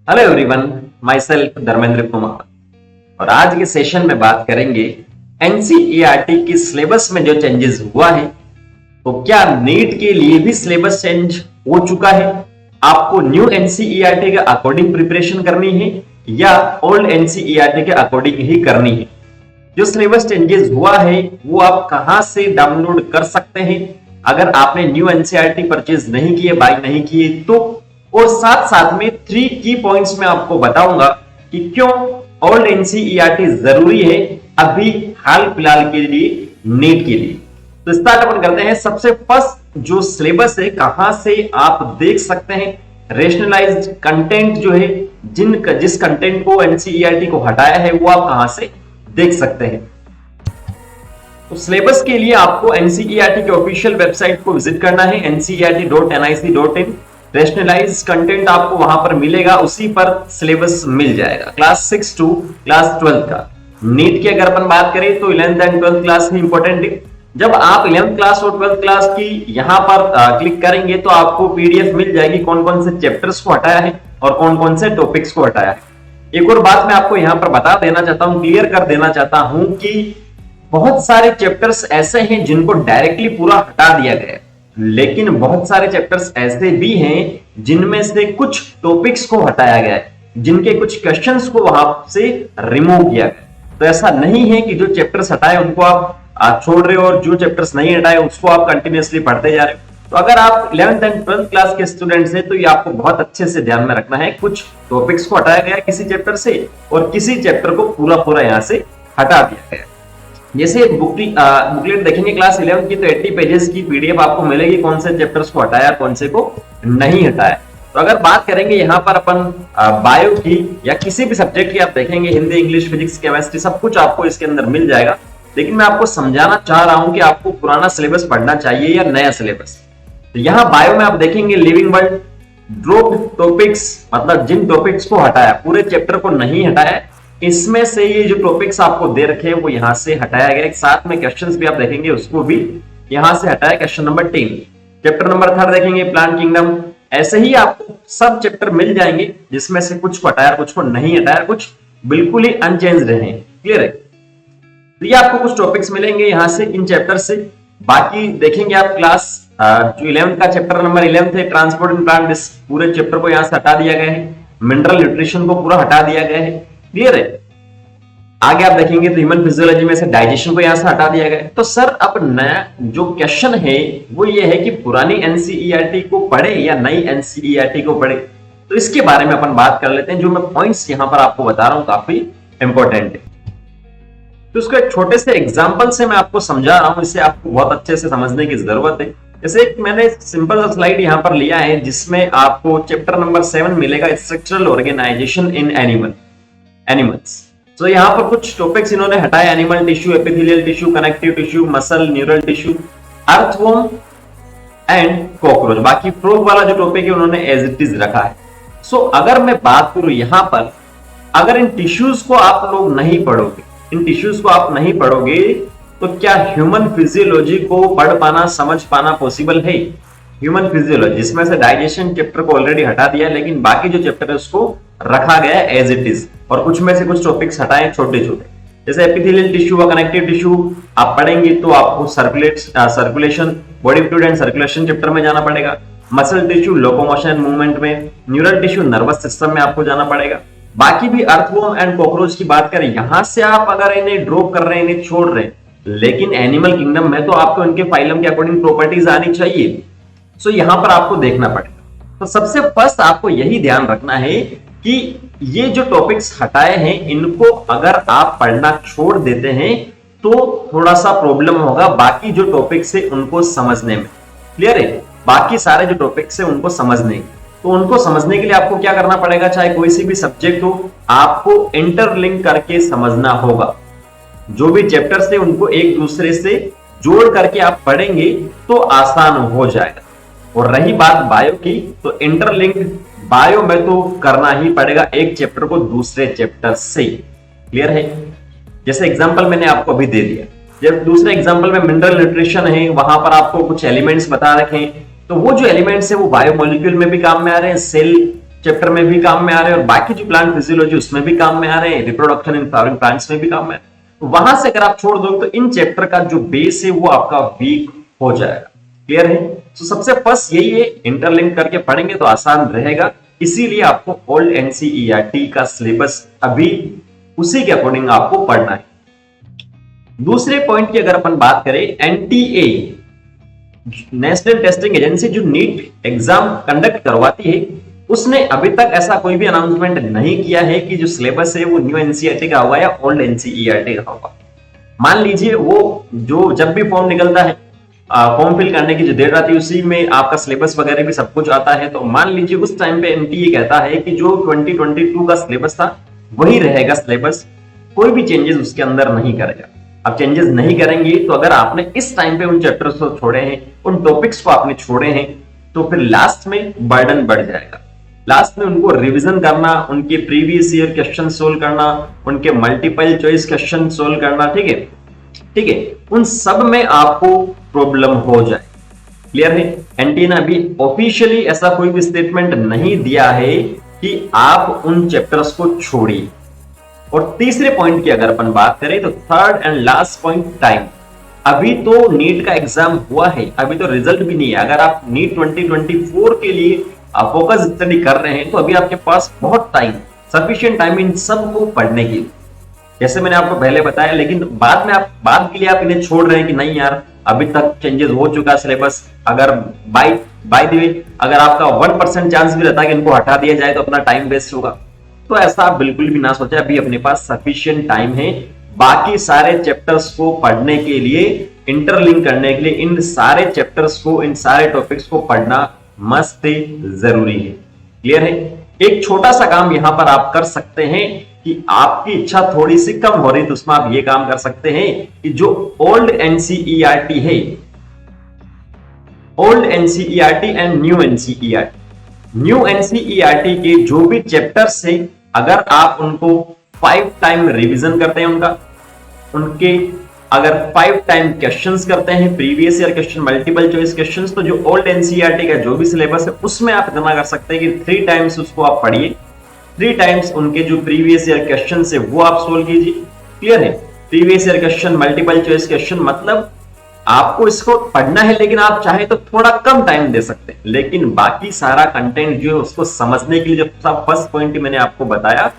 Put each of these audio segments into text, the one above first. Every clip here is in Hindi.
Hello everyone, my self Dharmendra Kumar. और आज के सेशन में बात करेंगे एनसीईआरटी की सिलेबस में जो चेंजेस हुआ है, तो क्या नीट के लिए भी सिलेबस चेंज हो चुका है? आपको न्यू एनसीईआरटी के अकॉर्डिंग प्रिपरेशन करनी है या ओल्ड एनसीईआरटी के अकॉर्डिंग ही करनी है? जो सिलेबस चेंजेस हुआ है वो आप कहां से डाउनलोड कर सकते हैं अगर आपने न्यू एनसीईआरटी परचेज नहीं किए, बाय नहीं किए तो। और साथ साथ में 3 की पॉइंट्स में आपको बताऊंगा कि क्यों ओल्ड एनसीईआरटी जरूरी है अभी हाल फिलहाल के लिए, नीट के लिए। तो स्टार्ट अपन करते हैं। सबसे फर्स्ट जो सिलेबस है, कहां से आप देख सकते हैं रेशनलाइज्ड कंटेंट जो है, जिस कंटेंट को एनसीईआरटी को हटाया है वो आप कहां से देख सकते हैं। तो सिलेबस के लिए आपको एनसीईआरटी के ऑफिशियल वेबसाइट को विजिट करना है, ncert.nic.in। रेशनलाइज कंटेंट आपको वहां पर मिलेगा, उसी पर सिलेबस मिल जाएगा क्लास 6 टू क्लास 12 का। नीट की अगर अपन बात करें तो 11th and 12th class he important है। जब आप 11th क्लास और 12th क्लास की यहां पर क्लिक करेंगे तो आपको पीडीएफ मिल जाएगी कौन कौन से चैप्टर्स को हटाया है और कौन कौन से टॉपिक्स को हटाया है। एक और बात मैं आपको यहां पर बता देना चाहता हूं, क्लियर कर देना चाहता हूं कि बहुत सारे चैप्टर्स ऐसे हैं जिनको डायरेक्टली पूरा हटा दिया गया है, लेकिन बहुत सारे चैप्टर्स ऐसे भी हैं जिनमें से कुछ टॉपिक्स को हटाया गया है, जिनके कुछ क्वेश्चंस को वहां से रिमूव किया गया। तो ऐसा नहीं है कि जो चैप्टर्स हटाए उनको आप छोड़ रहे हो और जो चैप्टर्स नहीं हटाए उसको आप कंटिन्यूअसली पढ़ते जा रहे हो। तो अगर आप 11th एंड 12th क्लास के स्टूडेंट्स हैं तो ये आपको बहुत अच्छे से ध्यान में रखना है, कुछ टॉपिक्स को हटाया गया किसी चैप्टर से और किसी चैप्टर को पूरा यहां से हटा दिया गया। जैसे बुकलेट देखेंगे क्लास 11 की तो 80 पेजेस की पीडीएफ आपको मिलेगी, कौन से चैप्टर्स को हटाया कौन से को नहीं हटाया। तो अगर बात करेंगे यहाँ पर अपन बायो की या किसी भी सब्जेक्ट की, आप देखेंगे हिंदी, इंग्लिश, फिजिक्स, केमिस्ट्री सब कुछ आपको इसके अंदर मिल जाएगा। लेकिन मैं आपको समझाना चाह रहा हूं कि आपको पुराना सिलेबस पढ़ना चाहिए या नया सिलेबस। तो यहाँ बायो में आप देखेंगे लिविंग वर्ल्ड, ड्रॉप टॉपिक्स, मतलब जिन टॉपिक्स को हटाया, पूरे चैप्टर को नहीं हटाया, इसमें से ये जो टॉपिक्स आपको दे रखे हैं वो यहां से हटाया गया। एक साथ में क्वेश्चंस भी आप देखेंगे उसको भी यहां से हटाया। क्वेश्चन नंबर 10, चैप्टर नंबर 3 देखेंगे प्लांट किंगडम। ऐसे ही आपको सब चैप्टर मिल जाएंगे जिसमें से कुछ को हटाया कुछ को नहीं हटाया, कुछ बिल्कुल ही अनचेंज रहे। क्लियर है? तो ये आपको कुछ टॉपिक्स मिलेंगे यहां से, इन चैप्टर से। बाकी देखेंगे आप क्लास जो 11th का चैप्टर नंबर 11 है ट्रांसपोर्ट एंड प्लांट, इस पूरे चैप्टर को यहां से हटा दिया गया है। मिनरल न्यूट्रिशन को पूरा हटा दिया गया है। क्लियर है? आगे आप देखेंगे तो ह्यूमन फिजियोलॉजी में से डाइजेशन को यहां से हटा दिया गया। तो सर अब नया जो क्वेश्चन है वो ये है कि पुरानी एनसीईआरटी को पढ़े या नई एनसीईआरटी को पढ़े। तो इसके बारे में अपन बात कर लेते हैं। जो मैं पॉइंट्स यहां पर आपको बता रहा हूं काफी इंपॉर्टेंट है, तो उसको एक छोटे से एग्जांपल से मैं आपको समझा रहा हूं, इसे आपको बहुत अच्छे से समझने की जरूरत है। जैसे मैंने सिंपल सा स्लाइड यहां पर लिया है जिसमें आपको चैप्टर नंबर 7 मिलेगा, स्ट्रक्चरल ऑर्गेनाइजेशन इन एनिमल्स। तो यहाँ पर कुछ टॉपिक्स इन्होंने हटाए, animal tissue, epithelial tissue, connective tissue, muscle, neural tissue, earthworm and cockroach. बाकी फ्रॉग वाला जो टॉपिक है उन्होंने एज इट इज रखा है। सो अगर मैं बात करूं यहाँ पर, अगर इन टिश्यूज को आप लोग नहीं पढ़ोगे, इन टिश्यूज को आप नहीं पढ़ोगे तो क्या ह्यूमन फिजियोलॉजी को पढ़ पाना, समझ पाना पॉसिबल है? ह्यूमन फिजियोलॉजी जिसमें से डाइजेशन चैप्टर को ऑलरेडी हटा दिया, लेकिन बाकी जो चैप्टर है उसको रखा गया है एज इट इज, और कुछ में से कुछ टॉपिक्स हटाए छोटे छोटे। जैसे एपिथेलियल टिश्यू और कनेक्टिव टिश्यू आप पढ़ेंगे तो आपको circulation, body fluid and circulation chapter में जाना पड़ेगा। Muscle tissue locomotion and movement में, न्यूरल टिश्यू नर्वस सिस्टम में आपको जाना पड़ेगा। बाकी भी अर्थवर्म एंड कॉकरोच की बात करें, यहां से आप अगर इन्हें ड्रॉप कर रहे हैं, इन्हें छोड़ रहे हैं, लेकिन एनिमल किंगडम में तो आपको इनके फाइलम के अकॉर्डिंग प्रॉपर्टीज आनी चाहिए। सो यहां पर आपको देखना पड़ेगा। तो सबसे फर्स्ट आपको यही ध्यान रखना है कि ये जो टॉपिक्स हटाए हैं इनको अगर आप पढ़ना छोड़ देते हैं तो थोड़ा सा प्रॉब्लम होगा बाकी जो टॉपिक्स है उनको समझने में। क्लियर है? बाकी सारे जो टॉपिक्स है उनको समझने, तो उनको समझने के लिए आपको क्या करना पड़ेगा, चाहे कोई सी भी सब्जेक्ट हो, आपको इंटरलिंक करके समझना होगा। जो भी चैप्टर्स है उनको एक दूसरे से जोड़ करके आप पढ़ेंगे तो आसान हो जाएगा। और रही बात बायो की, तो इंटरलिंक बायो में तो करना ही पड़ेगा एक चैप्टर को दूसरे चैप्टर से। क्लियर है? जैसे एग्जांपल मैंने आपको अभी दे दिया, जब दूसरे एग्जांपल में मिनरल न्यूट्रिशन है, वहां पर आपको कुछ एलिमेंट्स बता रखे हैं, तो वो जो एलिमेंट्स है वो बायोमोलिक्यूल में भी काम में आ रहे हैं, सेल चैप्टर में भी काम में आ रहे हैं और बाकी जो प्लांट फिजियोलॉजी उसमें भी काम में आ रहे हैं, रिप्रोडक्शन इन फ्लावरिंग प्लांट्स में भी काम में आ रहे हैं। तो वहां से अगर आप छोड़ दोगे तो इन चैप्टर का जो बेस है वो आपका वीक हो जाएगा। क्लियर है? तो सबसे फर्स्ट यही है, इंटरलिंक करके पढ़ेंगे तो आसान रहेगा। इसीलिए आपको ओल्ड एनसीईआरटी का सिलेबस अभी उसी के अकॉर्डिंग आपको पढ़ना है। दूसरे पॉइंट की अगर अपन बात करें, एनटीए नेशनल टेस्टिंग एजेंसी जो नीट एग्जाम कंडक्ट करवाती है, उसने अभी तक ऐसा कोई भी अनाउंसमेंट नहीं किया है कि जो सिलेबस है वो न्यू एनसीईआरटी का होगा या ओल्ड एनसीईआरटी का होगा। मान लीजिए वो जो जब भी फॉर्म निकलता है, फॉर्म फिल करने की जो डेट आती है उसी में आपका सिलेबस वगैरह भी सब कुछ आता है। तो मान लीजिए उस टाइम पे एनटीए कहता है कि जो 2022 का सिलेबस था वही रहेगा सिलेबस, कोई भी चेंजेस उसके अंदर नहीं करेगा। अब चेंजेस नहीं करेंगे तो अगर आपने इस टाइम पे उन चैप्टर्स को छोड़े हैं, उन टॉपिक्स को आपने छोड़े हैं, तो फिर लास्ट में बर्डन बढ़ जाएगा। लास्ट में उनको रिवीजन करना, उनके प्रीवियस ईयर क्वेश्चन सोल्व करना, उनके मल्टीपल चॉइस क्वेश्चन सोल्व करना, ठीक है, ठीक है, उन सब में आपको प्रॉब्लम हो जाए। क्लियर है? एनटीए ने अभी ऑफिशियली ऐसा कोई भी स्टेटमेंट नहीं दिया है कि आप उन चैप्टर्स को छोड़िए। और तीसरे पॉइंट की अगर अपन बात करें तो third and last point, time. अभी तो नीट का एग्जाम हुआ है, अभी तो रिजल्ट भी नहीं है। अगर आप नीट 2024 के लिए फोकस स्टडी कर रहे हैं तो अभी आपके पास बहुत टाइम, सफिशिएंट टाइम इन सब को पढ़ने की, जैसे मैंने आपको पहले बताया। लेकिन बाद में आप बाद के लिए आप इन्हें छोड़ रहे हैं कि नहीं यार अभी तक चेंजेस हो चुका सिलेबस, अगर बाय द वे अगर आपका 1% चांस भी रहता है कि इनको हटा दिया जाए तो अपना टाइम वेस्ट होगा, तो ऐसा आप बिल्कुल भी ना सोचे। अभी अपने पास सफिशिएंट टाइम है बाकी सारे चैप्टर्स को पढ़ने के लिए, इंटरलिंक करने के लिए। इन सारे चैप्टर्स को, इन सारे टॉपिक्स को पढ़ना मस्त जरूरी है। क्लियर है? एक छोटा सा काम यहां पर आप कर सकते हैं कि आपकी इच्छा थोड़ी सी कम हो रही तो उसमें आप ये काम कर सकते हैं कि जो ओल्ड एनसीईआरटी है, old NCERT and new NCERT, new NCERT के जो भी चैप्टर्स है अगर आप उनको 5 टाइम रिवीजन करते हैं, उनके अगर 5 टाइम क्वेश्चंस करते हैं, previous year question, multiple choice questions, तो जो ओल्ड एनसीईआरटी का जो भी सिलेबस है उसमें आप इतना कर सकते हैं कि 3 टाइम्स उसको आप पढ़िए, 3 टाइम्स उनके जो प्रीवियस ईयर क्वेश्चन है वो आप सोल्व कीजिए। क्लियर है? Previous year question, multiple choice question, मतलब आपको इसको पढ़ना है लेकिन आप चाहे तो थोड़ा कम टाइम दे सकते हैं, लेकिन बाकी सारा कंटेंट जो है उसको समझने के लिए जो फर्स्ट पॉइंट मैंने आपको बताया,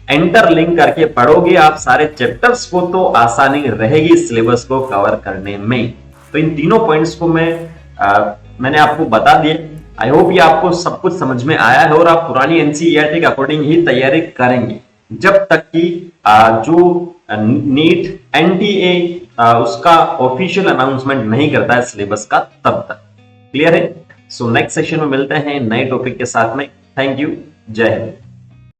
इंटरलिंक करके पढ़ोगे आप सारे चैप्टर्स को तो आसानी रहेगी सिलेबस को कवर करने में। तो इन तीनों पॉइंट्स को मैंने आपको बता दिया। आई होप ये आपको सब कुछ समझ में आया है और आप पुरानी एनसीईआरटी के अकॉर्डिंग ही तैयारी करेंगे जब तक कि जो नीट एनटीए उसका ऑफिशियल अनाउंसमेंट नहीं करता है सिलेबस का तब तक। क्लियर है? सो नेक्स्ट सेशन में मिलते हैं नए टॉपिक के साथ में। थैंक यू, जय हिंद।